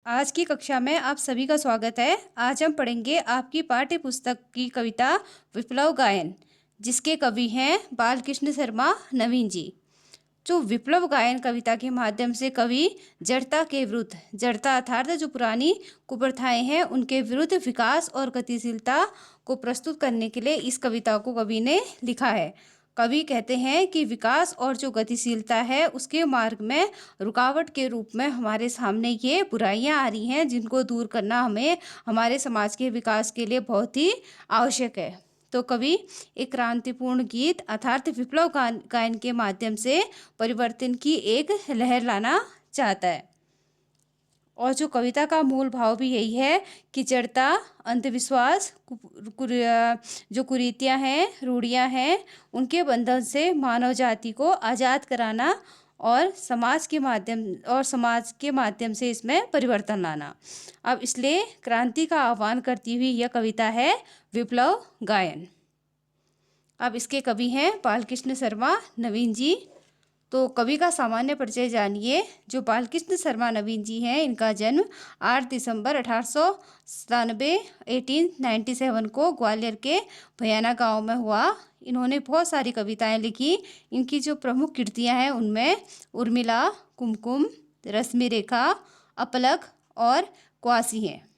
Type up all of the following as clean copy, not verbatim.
आज की कक्षा में आप सभी का स्वागत है। आज हम पढ़ेंगे आपकी पाठ्य पुस्तक की कविता विप्लव गायन, जिसके कवि हैं बालकृष्ण शर्मा नवीन जी। जो विप्लव गायन कविता के माध्यम से कवि जड़ता के विरुद्ध, जड़ता अर्थात जो पुरानी कुप्रथाएं हैं उनके विरुद्ध विकास और गतिशीलता को प्रस्तुत करने के लिए इस कविता को कवि ने लिखा है। कवि कहते हैं कि विकास और जो गतिशीलता है उसके मार्ग में रुकावट के रूप में हमारे सामने ये बुराइयां आ रही हैं, जिनको दूर करना हमें हमारे समाज के विकास के लिए बहुत ही आवश्यक है। तो कवि एक क्रांतिपूर्ण गीत अर्थात विप्लव गायन के माध्यम से परिवर्तन की एक लहर लाना चाहता है। और जो कविता का मूल भाव भी यही है कि जड़ता, अंधविश्वास, जो कुरीतियाँ हैं, रूढ़ियाँ हैं, उनके बंधन से मानव जाति को आज़ाद कराना और समाज के माध्यम से इसमें परिवर्तन लाना। अब इसलिए क्रांति का आह्वान करती हुई यह कविता है विप्लव गायन। अब इसके कवि हैं बालकृष्ण शर्मा नवीन जी। तो कवि का सामान्य परिचय जानिए। जो बालकृष्ण शर्मा नवीन जी हैं, इनका जन्म 8 दिसंबर 1897 को ग्वालियर के भयाना गांव में हुआ। इन्होंने बहुत सारी कविताएं लिखी। इनकी जो प्रमुख कृतियां हैं उनमें उर्मिला, कुमकुम, रश्मि रेखा, अपलक और क्वासी हैं।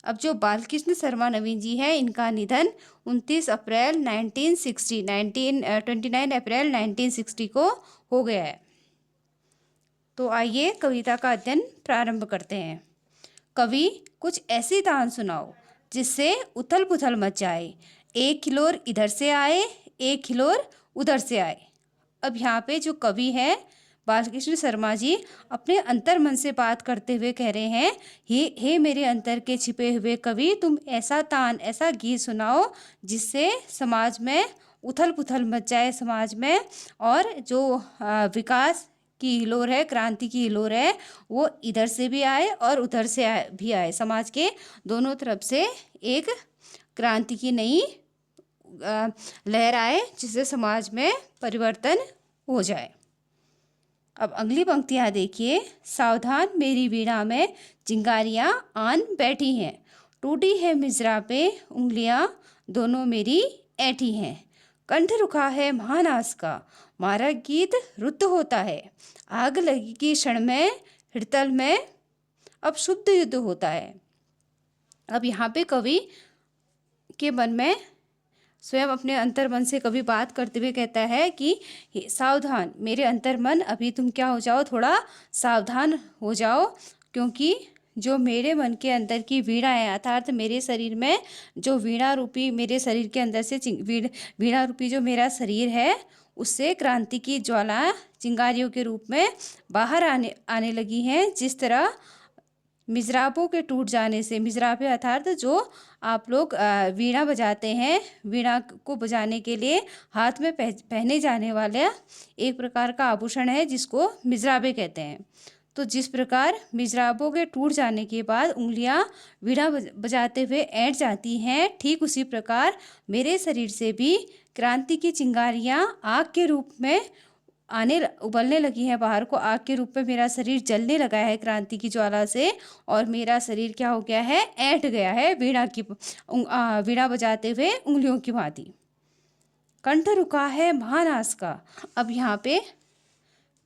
अब जो बालकृष्ण शर्मा नवीन जी हैं, इनका निधन 29 अप्रैल 29 अप्रैल 1960 को हो गया है। तो आइए कविता का अध्ययन प्रारंभ करते हैं। कवि कुछ ऐसी तान सुनाओ जिससे उथल पुथल मच जाए, एक हिलोर इधर से आए, एक हिलोर उधर से आए। अब यहाँ पे जो कवि है बालकृष्ण शर्मा जी अपने अंतर मन से बात करते हुए कह रहे हैं, हे मेरे अंतर के छिपे हुए कवि, तुम ऐसा तान, ऐसा गीत सुनाओ जिससे समाज में उथल पुथल मच जाए समाज में, और जो विकास की हिलोर है, क्रांति की हिलोर है, वो इधर से भी आए और उधर से भी आए। समाज के दोनों तरफ से एक क्रांति की नई लहर आए जिससे समाज में परिवर्तन हो जाए। अब अगली पंक्तियाँ देखिए। सावधान मेरी वीणा में चिंगारियाँ आन बैठी हैं, टूटी है मिजरा पे उंगलियाँ दोनों मेरी ऐठी हैं। कंठ रुखा है महानास का, मारा गीत रुद्ध होता है, आग लगी की क्षण में हृदय में अब शुद्ध युद्ध होता है। अब यहाँ पे कवि के मन में स्वयं अपने अंतर्मन से कभी बात करते हुए कहता है कि सावधान मेरे अंतर्मन, अभी तुम क्या हो जाओ, थोड़ा सावधान हो जाओ, क्योंकि जो मेरे मन के अंदर की वीणा है अर्थात मेरे शरीर में जो वीणा रूपी, मेरे शरीर के अंदर से वीणा रूपी जो मेरा शरीर है उससे क्रांति की ज्वाला चिंगारियों के रूप में बाहर आने लगी हैं। जिस तरह मिजराबों के टूट जाने से, मिजराबे अर्थात जो आप लोग वीणा बजाते हैं, वीणा को बजाने के लिए हाथ में पहने जाने वाला एक प्रकार का आभूषण है जिसको मिजराबे कहते हैं। तो जिस प्रकार मिजराबों के टूट जाने के बाद उंगलियां वीणा बजाते हुए ऐंठ जाती हैं, ठीक उसी प्रकार मेरे शरीर से भी क्रांति की चिंगारियां आग के रूप में उबलने लगी है बाहर को। आग के रूप में मेरा शरीर जलने लगा है क्रांति की ज्वाला से, और मेरा शरीर क्या हो गया है, ऐंठ गया है वीणा बजाते हुए उंगलियों की भांति। कंठ रुका है महानाश का। अब यहाँ पे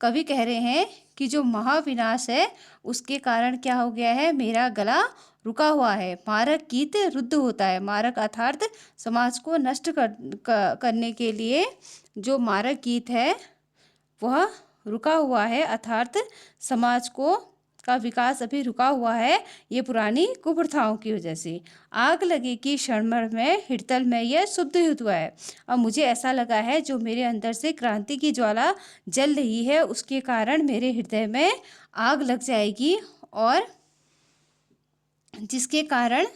कवि कह रहे हैं कि जो महाविनाश है उसके कारण क्या हो गया है, मेरा गला रुका हुआ है, मारक गीत रुद्ध होता है। मारक अर्थात समाज को नष्ट करने के लिए जो मारक गीत है वह रुका हुआ है, अर्थात समाज का विकास अभी रुका हुआ है ये पुरानी कुप्रथाओं की वजह से। आग लगे कि क्षण में हृदय में यह शुद्ध युद्ध हुआ है। अब मुझे ऐसा लगा है जो मेरे अंदर से क्रांति की ज्वाला जल रही है उसके कारण मेरे हृदय में आग लग जाएगी, और जिसके कारण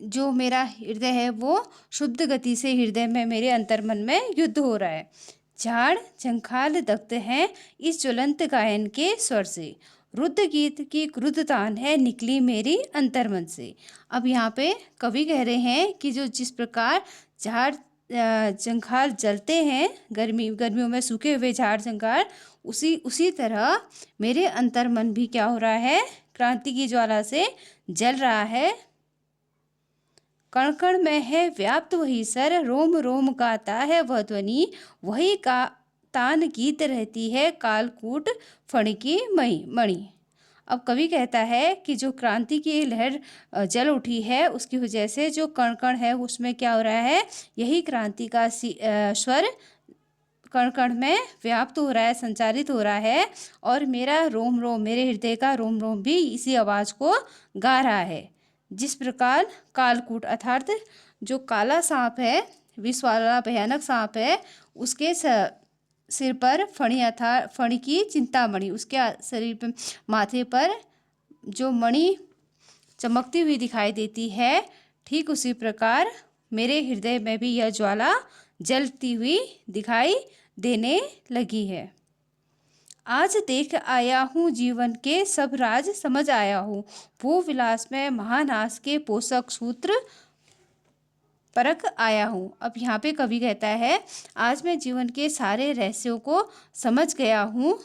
जो मेरा हृदय है वो शुद्ध गति से हृदय में, मेरे अंतर्मन में युद्ध हो रहा है। झाड़ झंखाल दग्ध हैं इस ज्वलंत गायन के स्वर से, रुद्ध गीत की क्रुद्ध तान है निकली मेरी अंतर्मन से। अब यहाँ पे कवि कह रहे हैं कि जो जिस प्रकार झाड़ जंखार जलते हैं, गर्मियों में सूखे हुए झाड़ जंखार, उसी तरह मेरे अंतर मन भी क्या हो रहा है, क्रांति की ज्वाला से जल रहा है। कण कण में है व्याप्त वही सर, रोम रोम गाता है वह ध्वनि, वही का तान गीत रहती है कालकूट फण की मणि। अब कवि कहता है कि जो क्रांति की लहर जल उठी है, उसकी वजह से जो कण कण है उसमें क्या हो रहा है, यही क्रांति का स्वर कण कण में व्याप्त हो रहा है, संचारित हो रहा है, और मेरा रोम रोम, मेरे हृदय का रोम रोम भी इसी आवाज़ को गा रहा है। जिस प्रकार कालकूट अर्थात जो काला सांप है, विष वाला भयानक सांप है, उसके सिर पर फणी की चिंतामणि, उसके शरीर पर, माथे पर जो मणि चमकती हुई दिखाई देती है, ठीक उसी प्रकार मेरे हृदय में भी यह ज्वाला जलती हुई दिखाई देने लगी है। आज देख आया हूँ जीवन के सब राज समझ आया हूँ, वो विलास में महानाश के पोषक सूत्र परख आया हूँ। अब यहाँ पे कवि कहता है, आज मैं जीवन के सारे रहस्यों को समझ गया हूँ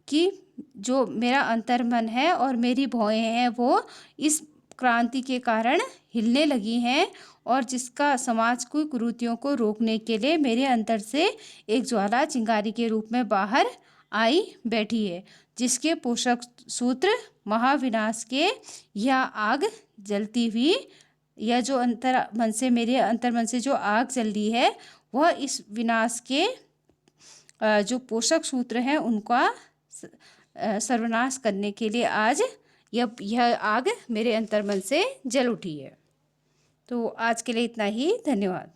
कि जो मेरा अंतर्मन है और मेरी भौहें हैं वो इस क्रांति के कारण हिलने लगी हैं, और जिसका समाज की कुरीतियों को रोकने के लिए मेरे अंतर से एक ज्वाला चिंगारी के रूप में बाहर आई बैठी है, जिसके पोषक सूत्र महाविनाश के यह आग जलती हुई, यह जो अंतर्मन से, मेरे अंतर्मन से जो आग जल रही है, वह इस विनाश के जो पोषक सूत्र हैं उनका सर्वनाश करने के लिए आज यह आग मेरे अंतर्मन से जल उठी है। तो आज के लिए इतना ही, धन्यवाद।